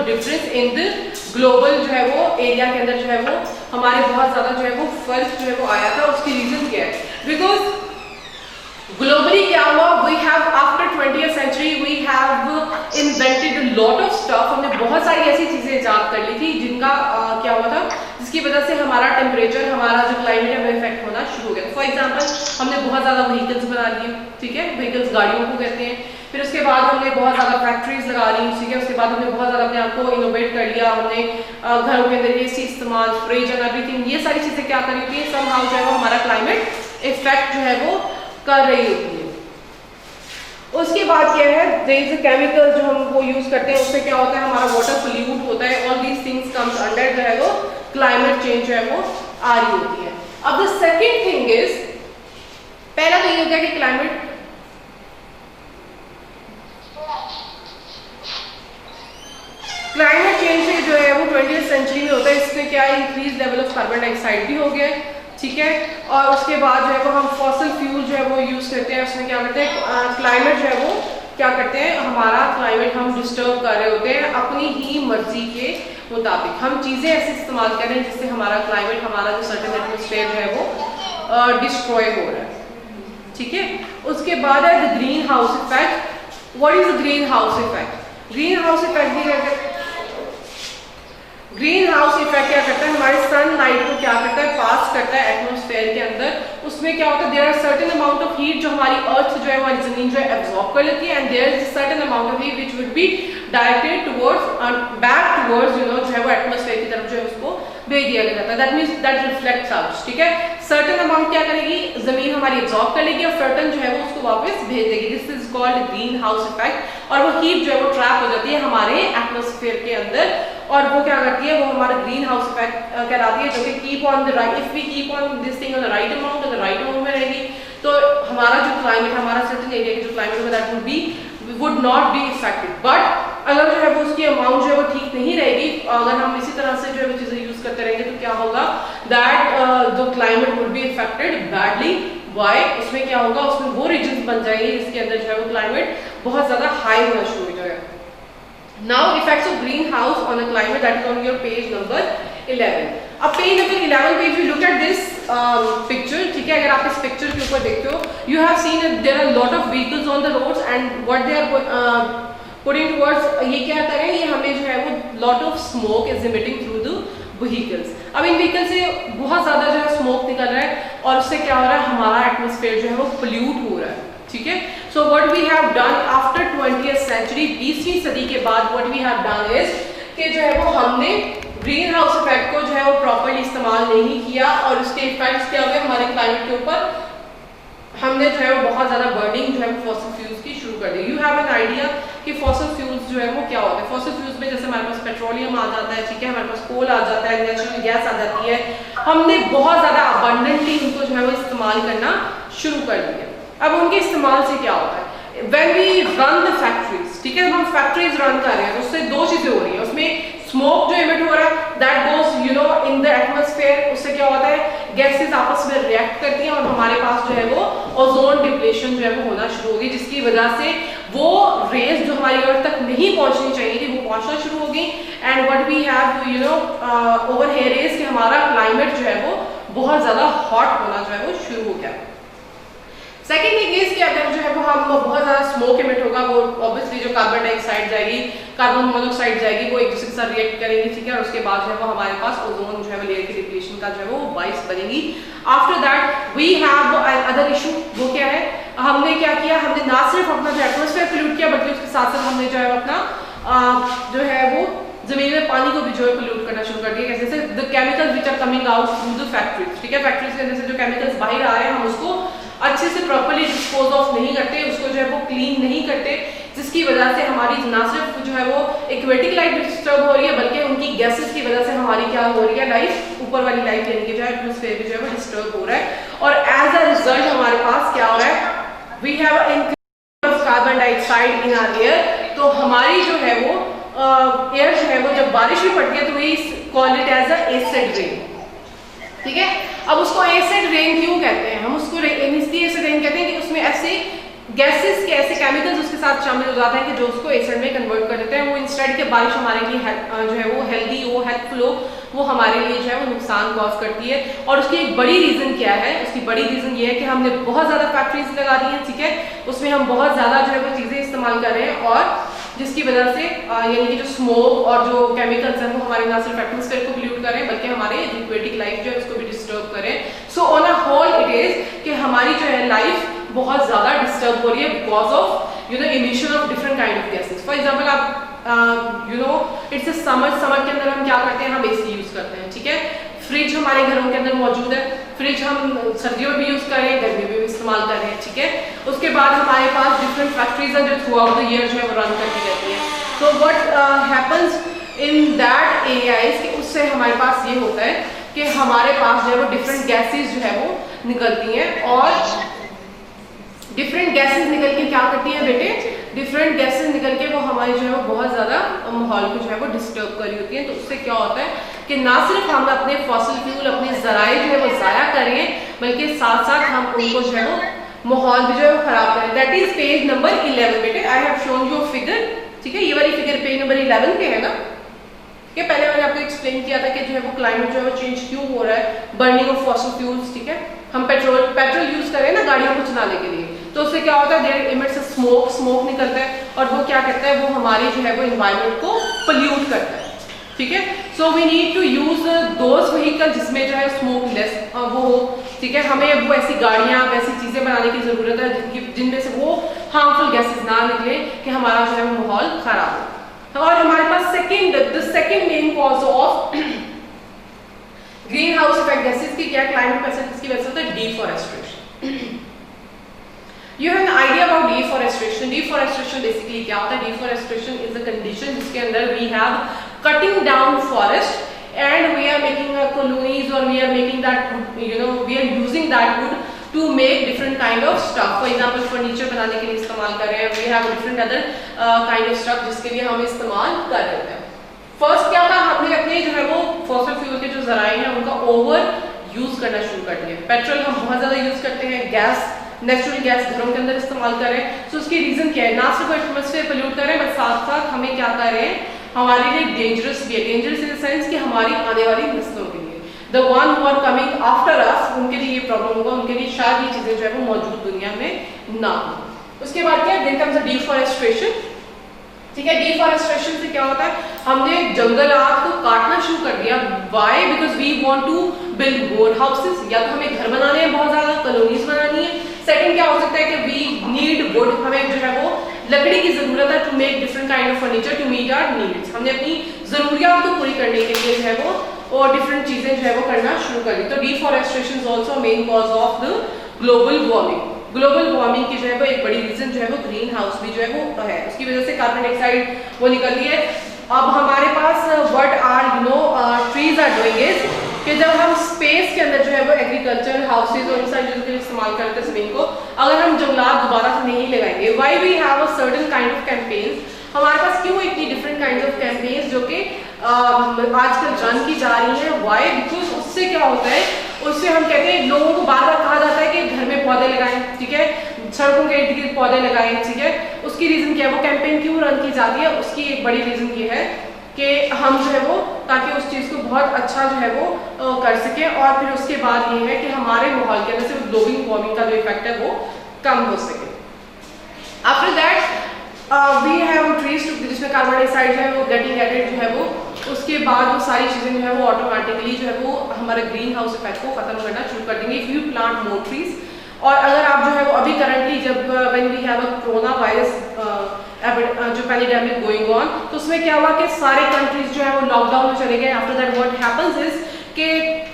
difference in the global जो है वो एरिया के अंदर जो है वो हमारे बहुत ज्यादा जो है वो फर्क जो है वो आया था। उसकी रीजन क्या है, बिकॉज ग्लोबली क्या हुआ, we have after 20th century we have invented lot of stuff. हमने बहुत सारी ऐसी चीजें इजाद कर ली थी जिनका क्या हुआ था, जिसकी वजह से हमारा टेम्परेचर, हमारा जो क्लाइमेट है वो इफेक्ट होना शुरू हो गया। फॉर एग्जांपल हमने बहुत ज्यादा व्हीकल्स बना लिए, ठीक है, व्हीकल्स गाड़ियों को कहते हैं। फिर उसके बाद हमने बहुत ज्यादा फैक्ट्रीज लगा ली, ठीक है। उसके बाद हमने बहुत ज्यादा अपने आप को इनोवेट कर लिया, हमने घरों के अंदर एसी इस्तेमाल, फ्रिज एंड एवरीथिंग, ये सारी चीजें क्या कर रही होती है, समहाउ जो है वो हमारा क्लाइमेट इफेक्ट जो है वो कर रही होती है। उसके बाद क्या है, देयर इज अ केमिकल जो हम वो यूज करते हैं, उससे क्या होता है, हमारा वाटर पोल्यूट होता है। All these things comes under जो है वो क्लाइमेट चेंज जो है वो आ रही होती है। अब द सेकंड थिंग इज, पहला तो ये हो गया कि क्लाइमेट चेंज से जो है वो 20th सेंचुरी में होता है। इसमें क्या है, increase level of carbon dioxide भी हो गया, ठीक है। और उसके बाद जो है वो हम फॉसिल फ्यूल जो है वो यूज करते हैं, उसमें क्या करते हैं, क्लाइमेट जो है वो क्या करते हैं, हमारा क्लाइमेट हम डिस्टर्ब कर रहे होते हैं अपनी ही मर्जी के मुताबिक। हम चीजें ऐसे इस्तेमाल कर रहे हैं जिससे हमारा क्लाइमेट, हमारा जो सर्टेन एटमॉस्फेयर जो है वो डिस्ट्रॉय हो रहा है, ठीक है। उसके बाद है the green house effect. What is the green house effect? Green house effect भी कहते हैं, ग्रीन हाउस इफेक्ट क्या करता है, हमारे सनलाइट को क्या करता है, पास करता है एटमॉस्फेयर के अंदर। उसमें क्या होता है, there are certain amount of heat जो हमारी अर्थ जो है, हमारी जमीन जो है एब्जॉर्ब कर लेती है, and there is certain amount of heat which would be directed towards back towards जो है वो एटमॉस्फेयर की तरफ जो है उसको भेज दिया जाता है। That means that reflects out, ठीक है। सर्टेन अमाउंट क्या करेगी, जमीन हमारी एब्जॉर्ब कर लेगी और सर्टेन जो है वो उसको वापस भेज देगी। This is called green house effect. और वो हीट जो है वो ट्रैप हो जाती है हमारे एटमॉस्फेयर के अंदर, और वो क्या करती है, वो हमारा ग्रीन हाउस इफेक्ट कहलाती है, जो कि keep on the right, if we keep on this thing on the right amount, अगर राइट अमाउंट में रहेगी तो हमारा जो क्लाइमेट, हमारा सर्टेन एरिया का जो क्लाइमेट होगा, that would be would not be affected. But अगर जो है वो उसकी अमाउंट जो है वो ठीक नहीं रहेगी, अगर हम इसी तरह से जो है वो चीजें यूज करते रहेंगे तो क्या होगा, that the climate would be affected badly. Why? उसमें क्या होगा, उसमें वो रीजन बन जाएंगे जिसके अंदर जो है वो क्लाइमेट बहुत ज्यादा हाई होना शुरू हो जाएगा। Now effects of greenhouse on the climate, that is on your page number 11. अब पेज नंबर 11 पे if you look at this picture, ठीक है, अगर आप इस पिक्चर के ऊपर देखते हो, you have seen that there are lot of vehicles on the roads and what they are putting towards, ये क्या कर रहे हैं, ये हमें जो है वो lot of smoke is emitting through the vehicles। अब इन व्हीकल से बहुत ज्यादा जो है स्मोक निकल रहा है और उससे क्या हो रहा है, हमारा एटमॉस्फेयर जो है वो पोल्यूट हो रहा है, ठीक है। So what we have done after 20th century, 20वीं सदी के बाद what we have done is कि जो है वो हमने ग्रीन हाउस इफेक्ट को जो है वो प्रॉपर्ली इस्तेमाल नहीं किया और उसके इफेक्ट्स क्या हुए हमारे क्लाइमेट के ऊपर, हमने जो है वो बहुत ज्यादा बर्निंग जो है फॉसिल फ्यूल्स की शुरू कर दी। यू हैव एन आइडिया कि फॉसिल फ्यूल्स जो है वो क्या होता है। फॉसिल फ्यूल्स में जैसे हमारे पास पेट्रोलियम आ जाता है, ठीक है, हमारे पास कोल आ जाता है, नेचुरल गैस आ जाती है, हमने बहुत ज्यादा अबंडेंटली इनको जो है वो इस्तेमाल करना शुरू कर दिया। अब उनके इस्तेमाल से क्या होता है, when we run the factories, ठीक है, हम फैक्ट्रीज रन कर रहे हैं तो उससे दो चीजें हो रही है, उसमें स्मोक जो इमिट हो रहा है that goes in the atmosphere, उससे क्या होता है, गैसेस आपस में रिएक्ट करती हैं और हमारे पास जो है वो ओजोन डिप्लेशन जो है वो होना शुरू होगी, जिसकी वजह से वो रेज जो हमारी अर्थ तक नहीं पहुंचनी चाहिए थी वो पहुंचना शुरू हो गई। And what we have over here is कि हमारा क्लाइमेट जो है वो बहुत ज्यादा हॉट होना जो है वो शुरू हो गया। सेकेंड थिंग इज कि अगर जो है वो हम बहुत ज्यादा स्मोक इमिट होगा, वो ऑब्वियसली जो कार्बन डाइऑक्साइड जाएगी, कार्बन मोनोऑक्साइड जाएगी, वो एक दूसरे के साथ रिएक्ट करेंगी, ठीक है, और उसके बाद जो है वो हमारे पास ओजोन जो है वो लेयर की डिप्लीशन का जो है वो बाइस बनेगी। After that we have other issue, वो क्या है, हमने क्या किया, हमने ना सिर्फ अपना जो एटमॉस्फेयर पोल्यूट किया बल्कि उसके साथ साथ हमने जो है अपना जो है वो जमीन में पानी को भी जो है पोल्यूट करना शुरू कर दिया। जैसे the chemicals which are coming out through the factories, ठीक है, फैक्ट्रीज के अंदर से जो केमिकल्स बाहर आ रहे हैं हम उसको अच्छे से प्रॉपर्ली डिस्पोज ऑफ नहीं करते, उसको जो है वो क्लीन नहीं करते, जिसकी वजह से हमारी ना सिर्फ जो है वो एक्वेटिक लाइफ डिस्टर्ब हो रही है बल्कि उनकी गैसेस की वजह से हमारी क्या हो रही है, लाइफ, ऊपर वाली लाइफ यानी कि जो है एटमॉस्फेयर भी जो है वो डिस्टर्ब हो रहा है। और एज अ रिजल्ट हमारे पास क्या हो रहा है, we have increase of carbon dioxide in our air, तो हमारी जो है वो एयर जो है वो जब बारिश भी पड़ती है तो we call it as a acid rain, ठीक है। अब उसको एसिड रेन क्यों कहते हैं, हम उसको इसलिए एसिड रेन कहते हैं कि उसमें ऐसे गैसेस के ऐसे केमिकल्स उसके साथ शामिल हो जाते हैं कि जो उसको एसिड में कन्वर्ट कर देते हैं। वो इंस्टेड के बारिश हमारे लिए जो है वो हेल्दी हो, हेल्पफुल हो, वो हमारे लिए जो है वो नुकसान कॉज करती है। और उसकी एक बड़ी रीज़न क्या है, उसकी बड़ी रीज़न ये है कि हमने बहुत ज़्यादा फैक्ट्रीज लगा दी हैं, ठीक है, उसमें हम बहुत ज़्यादा जो है वो चीज़ें इस्तेमाल कर रहे हैं और जिसकी वजह से यानी कि जो स्मोक और जो केमिकल्स हैं वो हमारे ना सिर्फ एटमॉस्फेयर को पोल्यूट करें बल्कि हमारे एक्वेटिक लाइफ जो है उसको भी डिस्टर्ब करें। So on a whole it is कि हमारी जो है लाइफ बहुत ज़्यादा डिस्टर्ब हो रही है because of emission of different kind of gases. For example आप इट्स ए समर के अंदर हम क्या करते हैं, हम एसी यूज़ करते हैं, ठीक है। फ्रिज हमारे घरों के अंदर मौजूद है, फ्रिज हम सर्दियों में भी यूज़ कर रहे हैं, गर्मी में भी इस्तेमाल कर रहे हैं, ठीक है। उसके बाद हमारे पास डिफरेंट फैक्ट्रीज हैं जो थ्रू आउट द ईयर जो है वो रन करती रहती हैं। तो what happens in that area is कि उससे हमारे पास ये होता है कि हमारे पास जो है वो डिफरेंट गैसेज जो है वो निकलती हैं और डिफरेंट गैसेस निकल के क्या करती हैं बेटे, डिफरेंट गैसेस निकल के वो हमारे जो है वो बहुत ज़्यादा माहौल को जो है वो डिस्टर्ब कर रही होती हैं। तो उससे क्या होता है कि ना सिर्फ हम अपने फॉसिल फ्यूल अपने ज़राए जो है वो ज़ाया करें बल्कि साथ साथ हम उनको जो है वो माहौल भी जो है वो ख़राब करें। दैट इज़ पेज नंबर 11 बेटे, I have shown you figure, ठीक है। ये वाली फिगर पेज नंबर 11 पे है ना, कि पहले मैंने आपको एक्सप्लेन किया था कि जो है वो क्लाइमेट जो है वो चेंज क्यों हो रहा है, बर्निंग ऑफ फॉसिल फ्यूल्स, ठीक है। हम पेट्रोल यूज़ करें ना गाड़ियों को चलाने के लिए, तो उससे क्या होता है, देयर इमिट्स स्मोक निकलता है और वो क्या करता है, वो हमारी जो है वो इन्वायरमेंट को पोल्यूट करता है, ठीक है। So we need to use those vehicle जिसमें जो है स्मोक लेस वो हो, ठीक है। हमें वो ऐसी गाड़ियाँ वैसी चीज़ें बनाने की ज़रूरत है जिनमें से वो हार्मफुल गैसेज ना निकले कि हमारा जो है वो माहौल खराब हो। और हमारे पास the second main cause of greenhouse effect gases की क्या क्लाइमेट पर असर किसकी वजह से होता है, deforestation. You have an idea about deforestation. Deforestation basically क्या होता है, deforestation is a condition जिसके अंदर we have cutting down forest and we are making colonies or we are making that wood, we are using that wood to make different kind of stuff. For example, furniture बनाने के लिए इस्तेमाल कर रहे हैं, we have different other kind of stuff जिसके लिए हम इस्तेमाल कर रहे हैं। फर्स्ट क्या था, हमने अपने जो है वो फॉसिल फ्यूल के जो जराए हैं उनका ओवर यूज करना शुरू कर दिया। पेट्रोल हम बहुत ज्यादा यूज करते हैं, गैस नेचुरल गैस घरों के अंदर इस्तेमाल कर रहे हैं। सो उसकी रीजन क्या है, ना सिर्फ एटमॉस्फेयर पोल्यूट कर रहे हैं बट साथ साथ हमें क्या कर रहे हैं, हमारे लिए डेंजरस भी है। डेंजरस इन द सेंस कि हमारी आने वाली नस्लों के लिए, the one who are coming after us, उनके लिए ये प्रॉब्लम होगा, उनके लिए शायद ये चीजें जो है वो मौजूद दुनिया में ना हो। उसके बाद क्या, देन कम्स द डिफॉरेस्टेशन, ठीक है। डिफॉरेस्टेशन से क्या होता है, हमने जंगलात को काटना शुरू कर दिया। Why, because we want to build more houses, या तो हमें घर बनाने हैं, बहुत ज्यादा कॉलोनीज बनानी है। सेकंड क्या हो सकता है कि वी नीड वुड, हमें जो है वो लकड़ी की जरूरत है to make different kind of furniture to meet our needs. हमने अपनी जरूरियात को पूरी करने के लिए जो है वो और डिफरेंट चीजें जो है वो करना शुरू कर दी। तो deforestation is also main cause of the global warming. Global warming की जो है वो एक बड़ी रीजन जो है वो ग्रीन हाउस भी जो है वो है, उसकी वजह से कार्बन डाइऑक्साइड वो निकलती है। अब हमारे पास what are trees are doing is कि जब हम स्पेस के अंदर जो है वो एग्रीकल्चर हाउसेज और इन सारी चीज़ों के लिए इस्तेमाल करते हैं जमीन को, अगर हम जंगलात दोबारा से नहीं लगाएंगे, why we have a certain kind of campaigns, हमारे पास क्यों इतनी डिफरेंट काइंड ऑफ कैंपेन्स जो कि आजकल रन की जा रही हैं, व्हाई, बिकॉज उससे क्या होता है, उससे हम कहते हैं, लोगों को बार बार कहा जाता है कि घर में पौधे लगाएं, ठीक है, सड़कों के इर्द गिर्द पौधे लगाएं, ठीक है। उसकी रीजन क्या है, वो कैंपेन क्यों रन की जाती है, उसकी एक बड़ी रीजन ये है कि हम जो है वो ताकि उस चीज़ को बहुत अच्छा जो है वो कर सकें, और फिर उसके बाद ये है कि हमारे माहौल के अंदर से ग्लोबल वार्मिंग का जो इफेक्ट है वो कम हो सके। After that we have trees जिसमें कार्बन डाइऑक्साइड जो है वो गेटिंग एडेड जो है वो, उसके बाद वो सारी चीज़ें जो है वो ऑटोमेटिकली जो है वो हमारे ग्रीन हाउस इफेक्ट को खत्म करना शुरू कर देंगे if you plant more trees. और अगर आप जो है वो अभी करंटली जब when we have a corona virus जो पैंडेमिक गोइंग ऑन, तो उसमें क्या हुआ कि सारे कंट्रीज जो है वो लॉकडाउन में चले गए। After that what happens is कि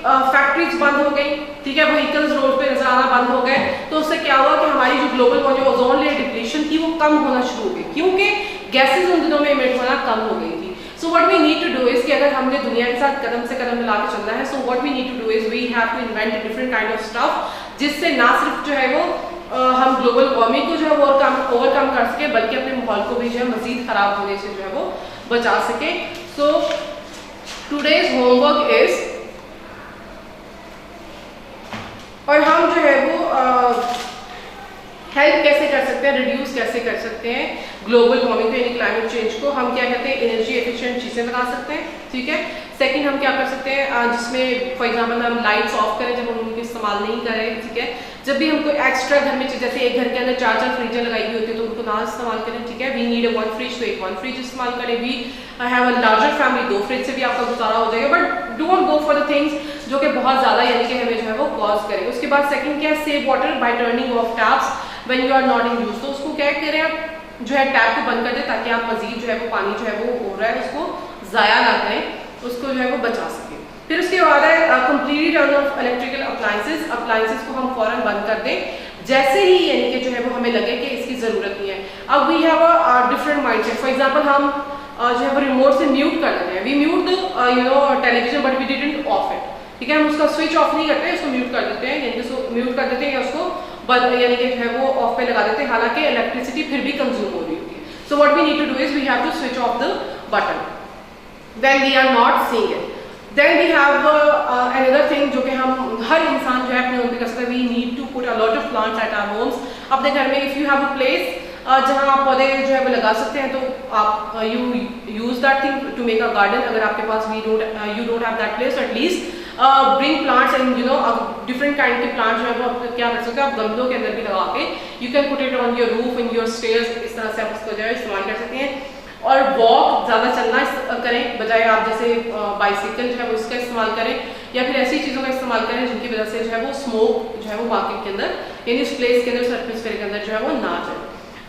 फैक्ट्रीज बंद हो गई, ठीक है, व्हीकल्स रोड पे नजर आना बंद हो गए। तो उससे क्या हुआ कि हमारी जो ग्लोबल जो ओजोन लेयर डिप्लीशन थी वो कम होना शुरू हो गई, क्योंकि गैसेज उन दिनों में इमिट होना कम हो गई थी। So what we need to do is कि अगर हमने दुनिया के साथ कदम से कदम मिला के चलना है, so what we need to do is we have to invent different kind of stuff जिससे ना सिर्फ जो है वो हम ग्लोबल वार्मिंग को जो है वो ओवरकम कर सके, बल्कि अपने माहौल को भी जो है मजीद खराब होने से जो है वो बचा सके। सो टुडेज होमवर्क इज, और हम जो है वो हेल्प कैसे कर सकते हैं, रिड्यूस कैसे कर सकते हैं ग्लोबल वार्मिंग को, यानी क्लाइमेट चेंज को। हम क्या कहते हैं, एनर्जी एफिशिएंट चीज़ें लगा सकते हैं, ठीक है। सेकंड, हम क्या कर सकते हैं, जिसमें फॉर एग्जांपल हम लाइट्स ऑफ करें जब हम उनका इस्तेमाल नहीं कर रहे, ठीक है। जब भी हमको एक्स्ट्रा घर में चीज़, जैसे एक घर के अंदर 4 फ्रिजें लगाई हुई होती है तो उनको ना इस्तेमाल करें, ठीक है। वी नीड अ 1 फ्रिज, तो एक 1 फ्रिज इस्तेमाल करें। We have a larger family, 2 fridge से भी आपका गुजारा हो जाएगा, but don't go for the things जो कि बहुत ज़्यादा यानी कि हमें जो है वो कॉज करें। उसके बाद सेकंड क्या है, save water by turning off taps when you are not in use. तो उसको क्या करें, आप जो है टैप को बंद कर दें ताकि आप मजीद जो है वो पानी जो है वो हो रहा है उसको ज़ाया ना करें, उसको जो है वो बचा सकें। फिर उसके बाद है completely turn off electrical appliances. Appliances को हम फौरन बंद कर दें जैसे ही यानी कि जो है वो हमें लगे कि इसकी ज़रूरत नहीं है। अब we have a different mindset. For example हम जो है वो रिमोट से म्यूट कर देते हैं, we mute the television but we didn't off it, ठीक है। हम उसका स्विच ऑफ नहीं करते, उसको म्यूट कर देते हैं, यानी कि उसको म्यूट कर देते हैं या उसको बंद यानी कि जो है वो ऑफ पे लगा देते हैं, हालांकि इलेक्ट्रिसिटी फिर भी कंज्यूम हो रही होती है। So what we need to do is we have to switch off the button when we are not seeing it. Then we have another thing जो कि हम हर इंसान जो है अपने होम पे कर सकते हैं, we need to put a lot of plants at our homes. अपने घर में if you have a place जहाँ आप पौधे जो है वो लगा सकते हैं, तो आप you use that thing to make a garden. अगर आपके पास you don't have that place, at least bring plants and you know different kind के प्लांट्स जो है वो आप क्या कर सकते हो, आप गमलों के अंदर भी लगा के you can put it on your roof in your stairs, इस तरह से आप उसको जो है इस्तेमाल कर सकते हैं। और वॉक ज़्यादा चलना करें, बजाय आप जैसे बाइसिकल जो है वो इसका इस्तेमाल करें, या फिर ऐसी चीज़ों का इस्तेमाल करें जिनकी वजह से जो है वो स्मोक जो है वो मार्केट के अंदर यानी उस प्लेस के अंदर, एटमॉस्फेयर के अंदर जो है वो ना जाए।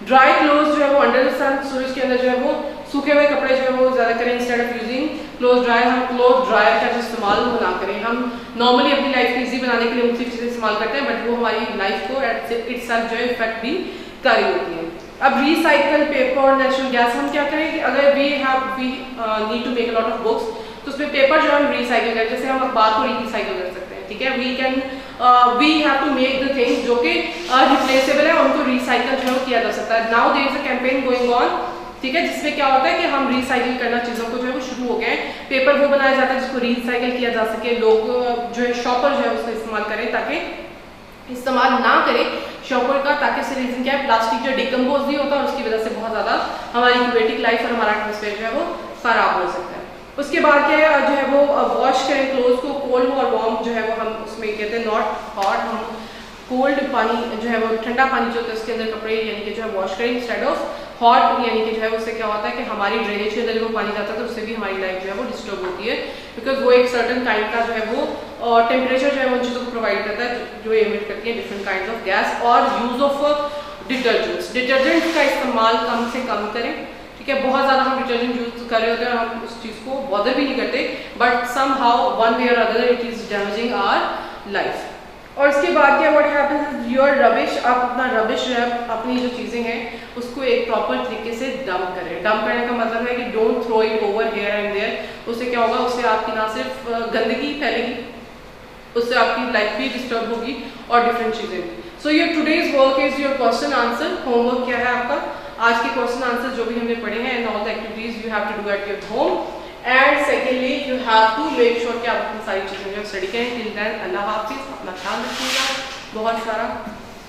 ड्राई क्लोथ जो है वो अंडर द सन, सूरज के अंदर जो है वो सूखे हुए कपड़े जो है वो ज़्यादा करें instead of using cloth dryer. हम क्लोथ ड्रायर का जो इस्तेमाल ना करें। हम नॉर्मली अपनी लाइफ को ईजी बनाने के लिए मुख्तलिफ चीज़ें इस्तेमाल करते हैं, बट वो हमारी लाइफ को इटसेल्फ जो है इफेक्ट भी कर रही होती है। अब रिसाइकल पेपर और नेचुरल गैस, हम क्या करें कि अगर we need to make a lot of books, तो उसमें पेपर जो है हम रिसाइकिल करें, जैसे हम अखबार को रिसाइकिल कर सकते हैं, ठीक है। We have to make the things जो कि रिप्लेसेबल है, उनको रिसाइकिल जो है किया जा सकता है। Now there is a campaign going on, ठीक है, जिसमें क्या होता है कि हम रिसाइकिल करना चीज़ों को जो है वो शुरू हो गए हैं। पेपर वो बनाया जाता है जिसको रिसाइकिल किया जा सके, लोग जो है शॉपर जो है उसका इस्तेमाल करें, ताकि इस्तेमाल ना करें शॉपर का, ताकि इससे रीज़न क्या है, प्लास्टिक जो डिकम्पोज नहीं होता और उसकी वजह से बहुत ज़्यादा हमारी एक्वेटिक लाइफ और हमारा एटमॉस्फेयर जो है वो ख़राब हो सकता है। उसके बाद क्या है जो है वो वॉश करें क्लोथ को, कोल्ड और वार्म जो है वो हम उसमें कहते हैं नॉट हॉट, हम कोल्ड पानी जो है वो ठंडा पानी जो होता है उसके अंदर कपड़े यानी कि जो है वॉश करें इंस्टेड ऑफ हॉट, यानी कि जो है उससे क्या होता है कि हमारी ड्रेनेज के अंदर वो पानी जाता है तो उससे भी हमारी लाइफ जो है वो डिस्टर्ब होती है, बिकॉज वो एक सर्टन काइंड का जो है वो टेम्परेचर जो है उन चीज़ों को प्रोवाइड करता है जो एमिट करती है डिफरेंट काइंड ऑफ गैस। और यूज़ ऑफ डिटर्जेंट्स का इस्तेमाल कम से कम करें, ठीक है। बहुत ज़्यादा हम डिटर्जेंट यूज कर रहे होते हैं और हम उस चीज़ को बॉदर भी नहीं करते, but somehow one way और other it is damaging our life. और इसके बाद क्या what happens is your rubbish, आप अपना रबिश जो है अपनी जो चीज़ें हैं उसको एक प्रॉपर तरीके से डंप करें। डंप करने का मतलब है कि don't throw it over here and there. उससे क्या होगा, उससे आपकी ना सिर्फ गंदगी फैलेगी, उससे आपकी लाइफ भी डिस्टर्ब होगी और डिफरेंट चीज़ें भी। So your today's work is your question answer. Homework क्या है आपका, आज के क्वेश्चन आंसर जो भी हमने पढ़े हैं and all the activities you have to do at your home. And secondly you have to make sure कि आप अपनी सारी चीज़ें जो स्टडी करें। टिल देन अल्लाह हाफिज़, अपना ख्याल रखिएगा बहुत सारा।